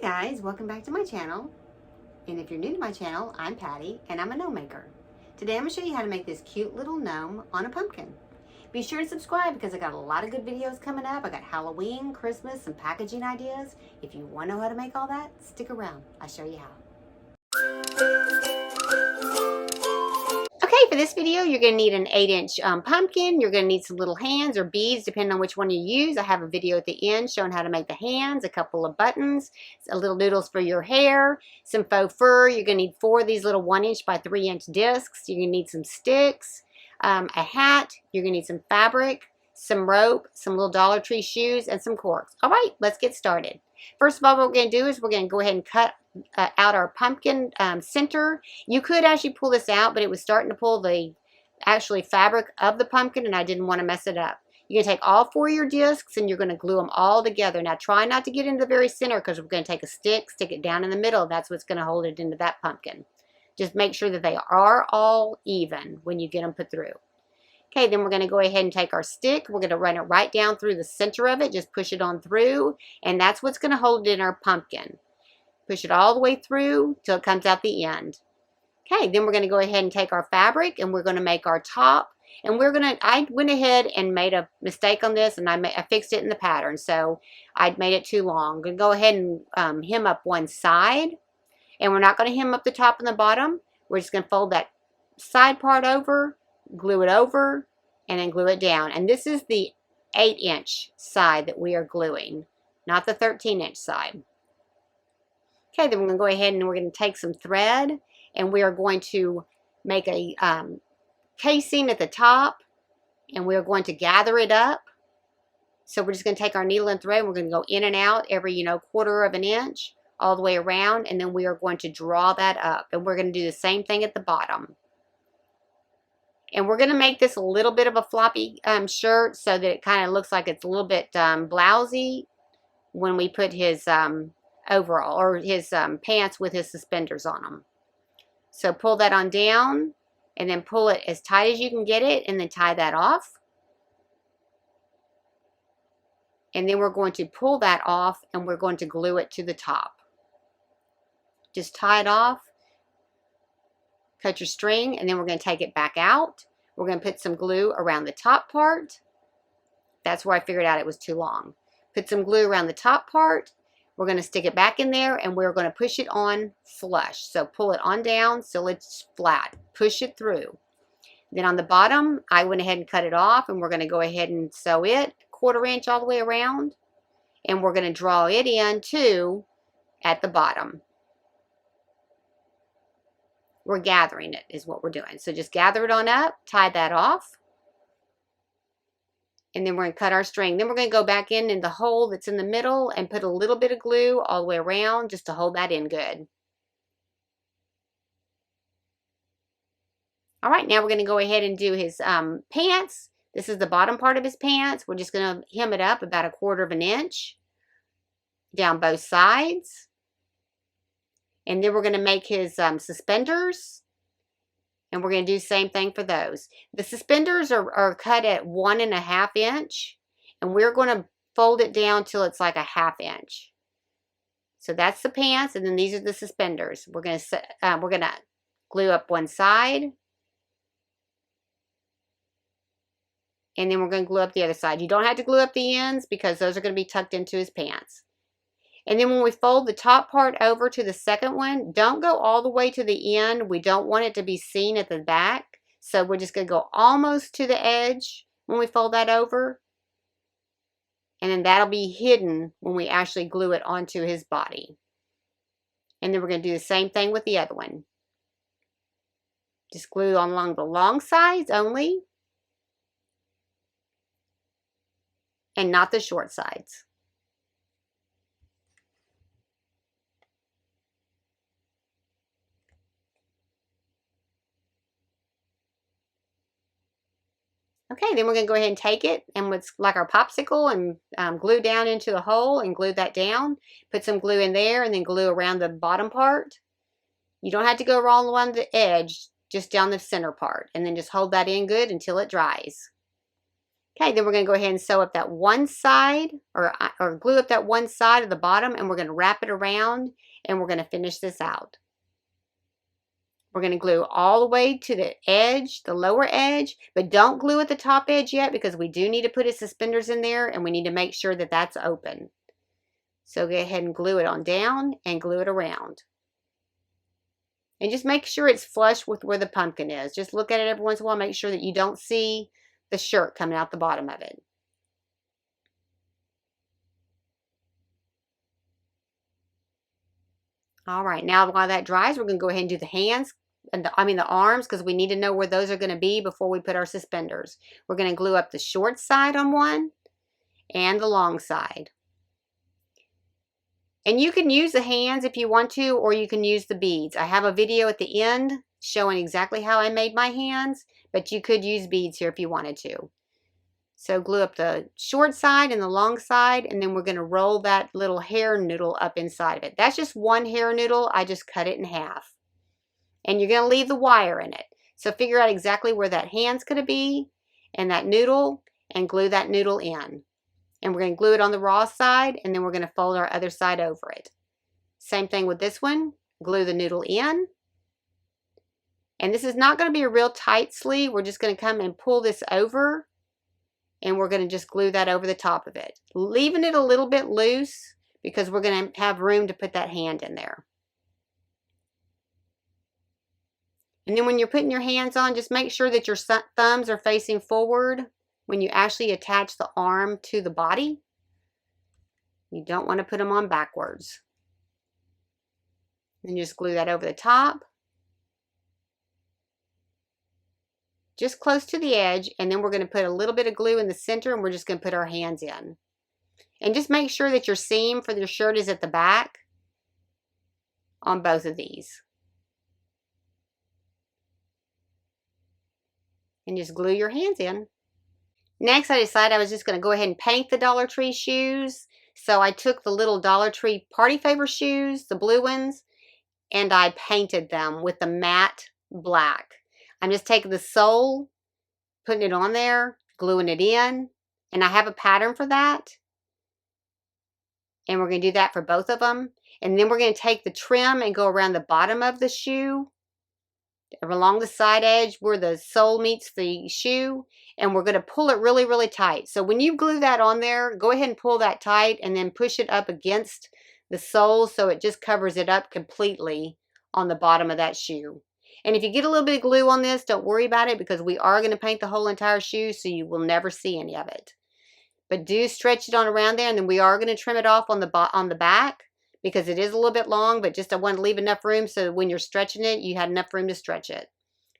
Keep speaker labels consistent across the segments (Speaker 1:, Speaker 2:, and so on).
Speaker 1: guys, welcome back to my channel. And if you're new to my channel, I'm Patty and I'm a gnome maker. Today I'm going to show you how to make this cute little gnome on a pumpkin. Be sure to subscribe because I got a lot of good videos coming up. I got Halloween, Christmas, some packaging ideas. If you want to know how to make all that, stick around. I'll show you how. Okay, for this video, you're going to need an 8-inch pumpkin. You're going to need some little hands or beads, depending on which one you use. I have a video at the end showing how to make the hands, a couple of buttons, a little noodles for your hair, some faux fur. You're going to need 4 of these little 1-inch by 3-inch discs. You're going to need some sticks, a hat. You're going to need some fabric, some rope, some little Dollar Tree shoes, and some corks. All right, let's get started. First of all, what we're going to do is we're going to go ahead and cut out our pumpkin center. You could actually pull this out, but it was starting to pull the fabric of the pumpkin, and I didn't want to mess it up. You're going to take all 4 of your discs and you're going to glue them all together. Now try not to get into the very center because we're going to take a stick, stick it down in the middle. That's what's going to hold it into that pumpkin. Just make sure that they are all even when you get them put through. Okay, then we're going to go ahead and take our stick. We're going to run it right down through the center of it. Just push it on through, and that's what's going to hold it in our pumpkin. Push it all the way through till it comes out the end. Okay, then we're going to go ahead and take our fabric and we're going to make our top. And I went ahead and made a mistake on this, and I fixed it in the pattern. So I'd made it too long. I'm going to go ahead and hem up one side. And we're not going to hem up the top and the bottom. We're just going to fold that side part over, glue it over, and then glue it down. And this is the 8-inch side that we are gluing, not the 13-inch side. Okay, then we're going to go ahead and we're going to take some thread and we are going to make a casing at the top, and we're going to gather it up. So we're just going to take our needle and thread and we're going to go in and out every, 1/4 of an inch all the way around, and then we are going to draw that up, and we're going to do the same thing at the bottom. And we're going to make this a little bit of a floppy shirt so that it kind of looks like it's a little bit blousy when we put his overall or his pants with his suspenders on them. So pull that on down and then pull it as tight as you can get it, and then tie that off. And then we're going to pull that off and we're going to glue it to the top. Just tie it off, cut your string, and then we're going to take it back out. We're going to put some glue around the top part. That's where I figured out it was too long. Put some glue around the top part. We're going to stick it back in there and we're going to push it on flush. So pull it on down so it's flat. Push it through. Then on the bottom, I went ahead and cut it off, and we're going to go ahead and sew it 1/4 inch all the way around. And we're going to draw it in too at the bottom. We're gathering it is what we're doing. So just gather it on up, tie that off. And then we're going to cut our string. Then we're going to go back in the hole that's in the middle and put a little bit of glue all the way around just to hold that in good. All right, now we're going to go ahead and do his pants. This is the bottom part of his pants. We're just going to hem it up about 1/4 of an inch down both sides. And then we're going to make his suspenders. And we're going to do the same thing for those. The suspenders are cut at 1.5 inch. And we're going to fold it down till it's like 1/2 inch. So that's the pants, and then these are the suspenders. We're going to glue up one side. And then we're going to glue up the other side. You don't have to glue up the ends because those are going to be tucked into his pants. And then when we fold the top part over to the second one, don't go all the way to the end. We don't want it to be seen at the back. So we're just going to go almost to the edge when we fold that over. And then that'll be hidden when we actually glue it onto his body. And then we're going to do the same thing with the other one. Just glue on along the long sides only, and not the short sides. Okay, then we're going to go ahead and take it, and it's like our popsicle, and glue down into the hole and glue that down. Put some glue in there and then glue around the bottom part. You don't have to go all along the edge, just down the center part, and then just hold that in good until it dries. Okay, then we're going to go ahead and sew up that one side, or glue up that one side of the bottom, and we're going to wrap it around, and we're going to finish this out. We're going to glue all the way to the edge, the lower edge, but don't glue at the top edge yet because we do need to put his suspenders in there, and we need to make sure that that's open. So go ahead and glue it on down and glue it around. And just make sure it's flush with where the pumpkin is. Just look at it every once in a while, make sure that you don't see the shirt coming out the bottom of it. All right, now while that dries, we're going to go ahead and do the hands, and the arms, because we need to know where those are going to be before we put our suspenders. We're going to glue up the short side on one and the long side. And you can use the hands if you want to, or you can use the beads. I have a video at the end showing exactly how I made my hands, but you could use beads here if you wanted to. So glue up the short side and the long side, and then we're going to roll that little hair noodle up inside of it. That's just one hair noodle. I just cut it in half. And you're going to leave the wire in it. So figure out exactly where that hand's going to be and that noodle, and glue that noodle in. And we're going to glue it on the raw side, and then we're going to fold our other side over it. Same thing with this one. Glue the noodle in. And this is not going to be a real tight sleeve. We're just going to come and pull this over, and we're going to just glue that over the top of it, leaving it a little bit loose because we're going to have room to put that hand in there. And then when you're putting your hands on, just make sure that your thumbs are facing forward when you actually attach the arm to the body. You don't want to put them on backwards. And just glue that over the top, just close to the edge, and then we're going to put a little bit of glue in the center, and we're just going to put our hands in. And just make sure that your seam for your shirt is at the back on both of these. And just glue your hands in. Next, I decided I was just going to go ahead and paint the Dollar Tree shoes. So I took the little Dollar Tree Party Favor shoes, the blue ones, and I painted them with the matte black. I'm just taking the sole, putting it on there, gluing it in, and I have a pattern for that. And we're going to do that for both of them. And then we're going to take the trim and go around the bottom of the shoe, along the side edge where the sole meets the shoe, and we're going to pull it really, really tight. So when you glue that on there, go ahead and pull that tight and then push it up against the sole so it just covers it up completely on the bottom of that shoe. And if you get a little bit of glue on this, don't worry about it because we are going to paint the whole entire shoe, so you will never see any of it. But do stretch it on around there, and then we are going to trim it off on the back because it is a little bit long, but just I want to leave enough room so when you're stretching it, you had enough room to stretch it.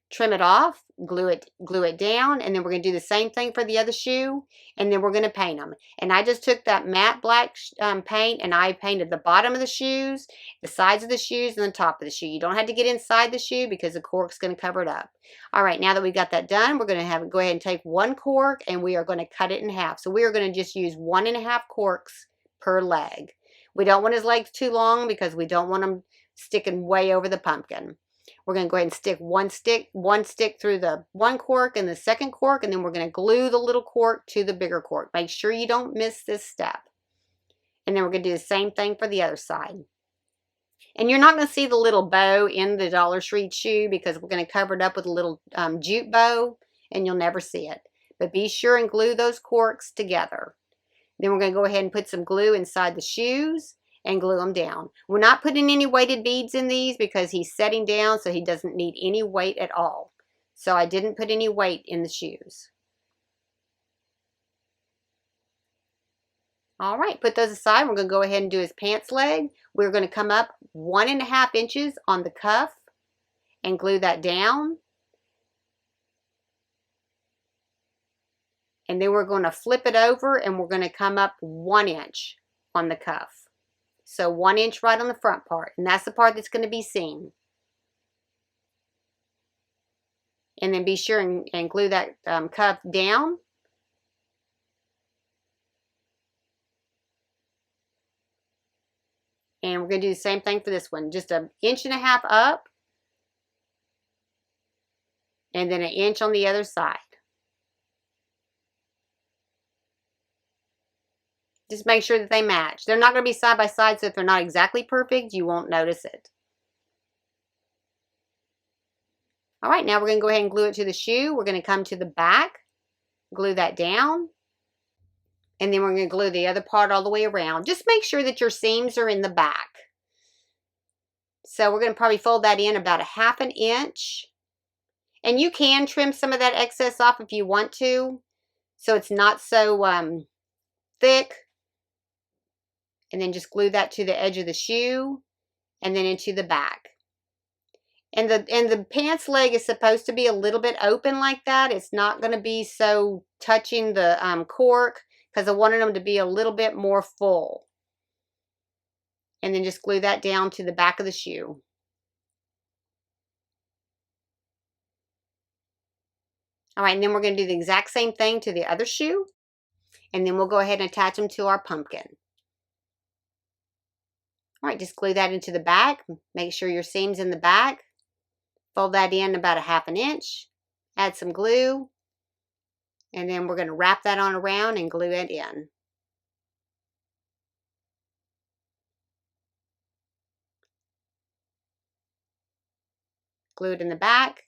Speaker 1: Trim it off, glue it down, and then we're going to do the same thing for the other shoe, and then we're going to paint them. And I just took that matte black paint, and I painted the bottom of the shoes, the sides of the shoes, and the top of the shoe. You don't have to get inside the shoe because the cork's going to cover it up. All right, now that we've got that done, we're going to go ahead and take one cork, and we are going to cut it in half. So we are going to just use 1.5 corks per leg. We don't want his legs too long because we don't want them sticking way over the pumpkin. We're going to go ahead and stick one stick through the one cork and the second cork, and then we're going to glue the little cork to the bigger cork. Make sure you don't miss this step. And then we're going to do the same thing for the other side. And you're not going to see the little bow in the Dollar Tree shoe because we're going to cover it up with a little jute bow, and you'll never see it. But be sure and glue those corks together. Then we're going to go ahead and put some glue inside the shoes and glue them down. We're not putting any weighted beads in these because he's setting down, so he doesn't need any weight at all. So I didn't put any weight in the shoes. All right, put those aside. We're going to go ahead and do his pants leg. We're going to come up 1.5 inches on the cuff and glue that down. And then we're going to flip it over, and we're going to come up 1 inch on the cuff. So 1 inch right on the front part, and that's the part that's going to be seen. And then be sure and glue that cuff down. And we're going to do the same thing for this one. Just 1.5 inches up, and then 1 inch on the other side. Just make sure that they match. They're not going to be side by side, so if they're not exactly perfect, you won't notice it. All right, now we're going to go ahead and glue it to the shoe. We're going to come to the back, glue that down, and then we're going to glue the other part all the way around. Just make sure that your seams are in the back. So we're going to probably fold that in about 1/2 inch. And you can trim some of that excess off if you want to, so it's not so thick. And then just glue that to the edge of the shoe and then into the back. And the pants leg is supposed to be a little bit open like that. It's not going to be so touching the cork because I wanted them to be a little bit more full. And then just glue that down to the back of the shoe. All right, and then we're going to do the exact same thing to the other shoe. And then we'll go ahead and attach them to our pumpkin. All right, just glue that into the back. Make sure your seam's in the back. Fold that in about 1/2 inch. Add some glue. And then we're going to wrap that on around and glue it in. Glue it in the back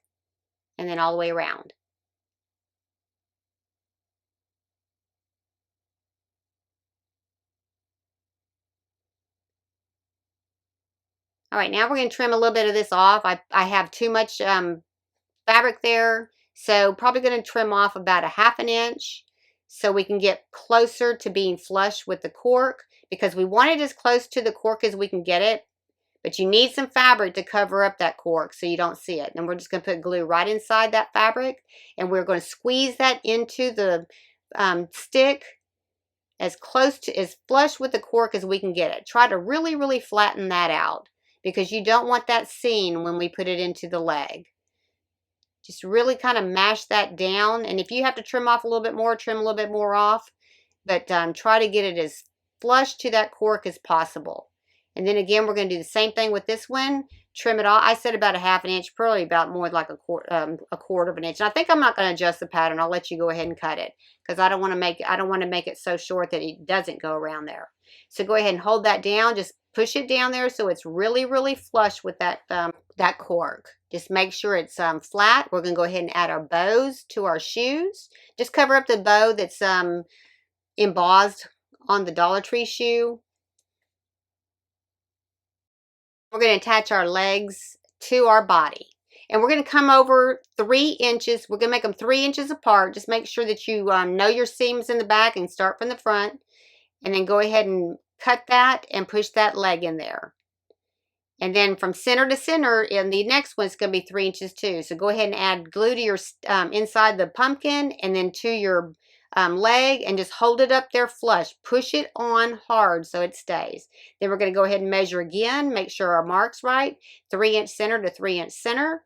Speaker 1: and then all the way around. All right, now we're going to trim a little bit of this off. I have too much fabric there, so probably going to trim off about 1/2 inch so we can get closer to being flush with the cork, because we want it as close to the cork as we can get it, but you need some fabric to cover up that cork so you don't see it. And we're just going to put glue right inside that fabric, and we're going to squeeze that into the stick as close to, as flush with the cork as we can get it. Try to really, really flatten that out, because you don't want that seen when we put it into the leg. Just really kind of mash that down. And if you have to trim off a little bit more, trim a little bit more off. But try to get it as flush to that cork as possible. And then again, we're going to do the same thing with this one. Trim it off. I said about 1/2 inch, probably about more like a quarter of an inch. And I think I'm not going to adjust the pattern. I'll let you go ahead and cut it, because I don't want to make it so short that it doesn't go around there. So go ahead and hold that down. Just push it down there so it's really, really flush with that that cork. Just make sure it's flat. We're going to go ahead and add our bows to our shoes. Just cover up the bow that's embossed on the Dollar Tree shoe. We're going to attach our legs to our body. And we're going to come over 3 inches. We're going to make them 3 inches apart. Just make sure that you know your seams in the back and start from the front. And then go ahead and cut that and push that leg in there. And then from center to center, in the next one, it's going to be 3 inches too. So go ahead and add glue to your inside the pumpkin and then to your leg, and just hold it up there flush. Push it on hard so it stays. Then we're going to go ahead and measure again. Make sure our mark's right. 3 inch center to 3 inch center.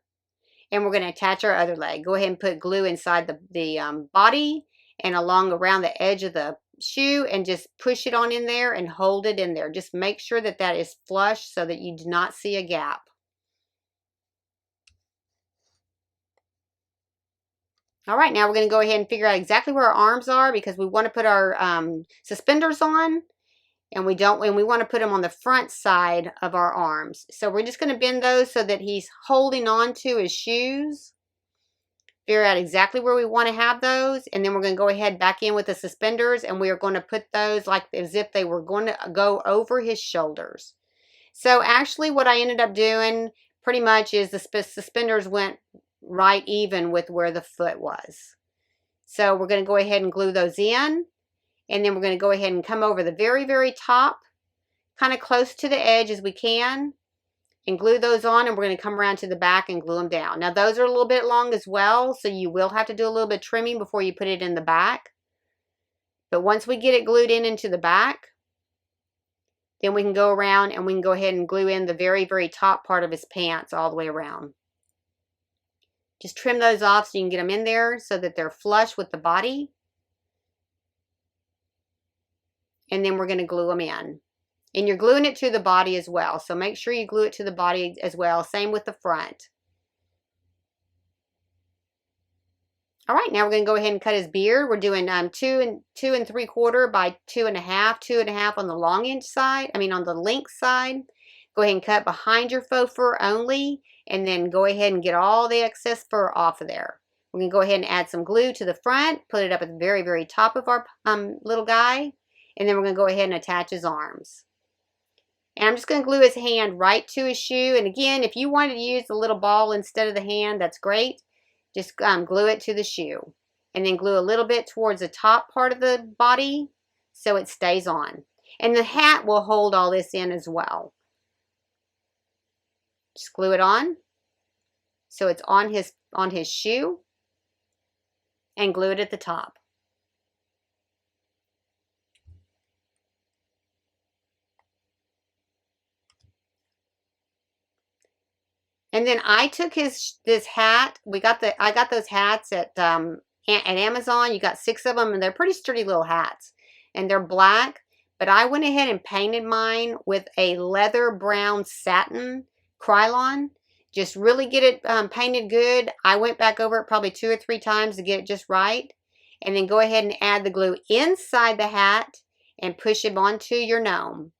Speaker 1: And we're going to attach our other leg. Go ahead and put glue inside the body and along around the edge of the shoe, and just push it on in there and hold it in there. Just make sure that that is flush so that you do not see a gap. All right, now we're going to go ahead and figure out exactly where our arms are, because we want to put our suspenders on, and we want to put them on the front side of our arms. So we're just going to bend those so that he's holding on to his shoes. Figure out exactly where we want to have those, and then we're going to go ahead back in with the suspenders, and we are going to put those like as if they were going to go over his shoulders. So actually what I ended up doing pretty much is the suspenders went right even with where the foot was. So we're going to go ahead and glue those in, and then we're going to go ahead and come over the very, very top, kind of close to the edge as we can, and glue those on, and we're going to come around to the back and glue them down. Now those are a little bit long as well, so you will have to do a little bit of trimming before you put it in the back. But once we get it glued in into the back, then we can go around and we can go ahead and glue in the very, very top part of his pants all the way around. Just trim those off so you can get them in there so that they're flush with the body. And then we're going to glue them in. And you're gluing it to the body as well. So make sure you glue it to the body as well. Same with the front. All right, now we're going to go ahead and cut his beard. We're doing 2 3/4 by 2.5, 2.5 on the long inch side. I mean on the length side. Go ahead and cut behind your faux fur only, and then go ahead and get all the excess fur off of there. We're going to go ahead and add some glue to the front, put it up at the very, very top of our little guy, and then we're going to go ahead and attach his arms. And I'm just going to glue his hand right to his shoe. And again, if you wanted to use the little ball instead of the hand, that's great. Just glue it to the shoe. And then glue a little bit towards the top part of the body so it stays on. And the hat will hold all this in as well. Just glue it on so it's on his shoe, and glue it at the top. And then I took this hat. I got those hats at Amazon. You got 6 of them, and they're pretty sturdy little hats, and they're black. But I went ahead and painted mine with a leather brown satin Krylon. Just really get it painted good. I went back over it probably 2 or 3 times to get it just right, and then go ahead and add the glue inside the hat and push it onto your gnome.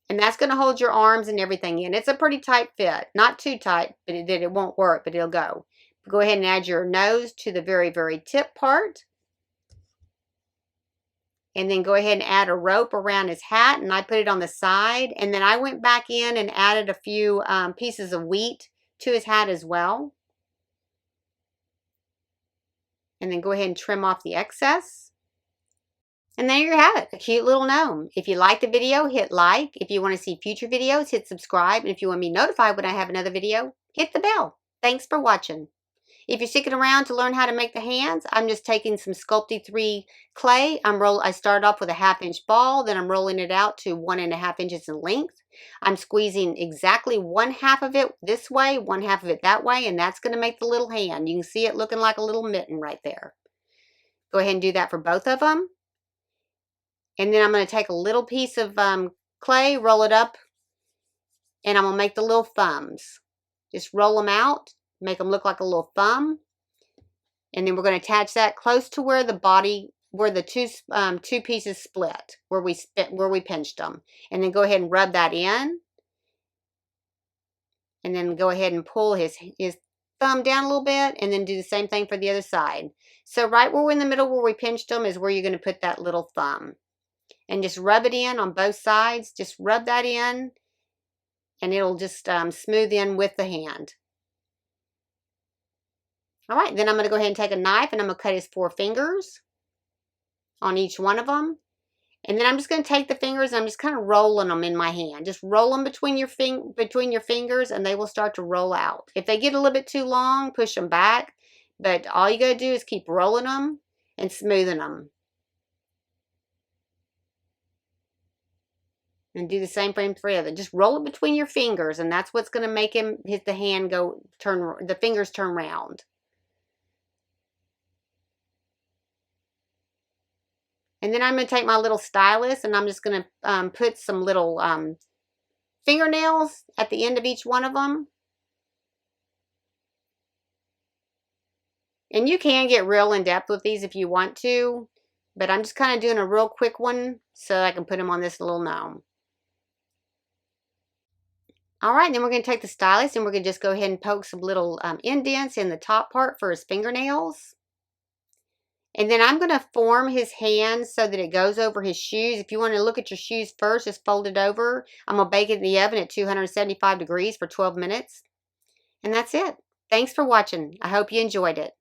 Speaker 1: And that's going to hold your arms and everything in. It's a pretty tight fit. Not too tight, but it won't work, but it'll go. Go ahead and add your nose to the very, very tip part. And then go ahead and add a rope around his hat. And I put it on the side. And then I went back in and added a few pieces of wheat to his hat as well. And then go ahead and trim off the excess. And there you have it, a cute little gnome. If you liked the video, hit like. If you want to see future videos, hit subscribe. And if you want to be notified when I have another video, hit the bell. Thanks for watching. If you're sticking around to learn how to make the hands, I'm just taking some Sculpey 3 clay. I started off with a 1/2 inch ball, then I'm rolling it out to 1.5 inches in length. I'm squeezing exactly 1/2 of it this way, 1/2 of it that way, and that's going to make the little hand. You can see it looking like a little mitten right there. Go ahead and do that for both of them. And then I'm going to take a little piece of clay, roll it up, and I'm going to make the little thumbs. Just roll them out, make them look like a little thumb. And then we're going to attach that close to where the body, where the two pieces split, where we pinched them. And then go ahead and rub that in. And then go ahead and pull his thumb down a little bit, and then do the same thing for the other side. So right where we're in the middle where we pinched them is where you're going to put that little thumb. And just rub it in on both sides. Just rub that in, and it'll just smooth in with the hand. All right, then I'm going to go ahead and take a knife, and I'm going to cut his 4 fingers on each one of them. And then I'm just going to take the fingers, and I'm just kind of rolling them in my hand. Just roll them between your fingers, and they will start to roll out. If they get a little bit too long, push them back. But all you got to do is keep rolling them and smoothing them. And do the same thing for the other. Just roll it between your fingers, and that's what's going to make the fingers turn round. And then I'm going to take my little stylus, and I'm just going to put some little fingernails at the end of each one of them. And you can get real in depth with these if you want to, but I'm just kind of doing a real quick one so I can put them on this little gnome. All right, then we're going to take the stylus, and we're going to just go ahead and poke some little indents in the top part for his fingernails. And then I'm going to form his hands so that it goes over his shoes. If you want to look at your shoes first, just fold it over. I'm going to bake it in the oven at 275 degrees for 12 minutes. And that's it. Thanks for watching. I hope you enjoyed it.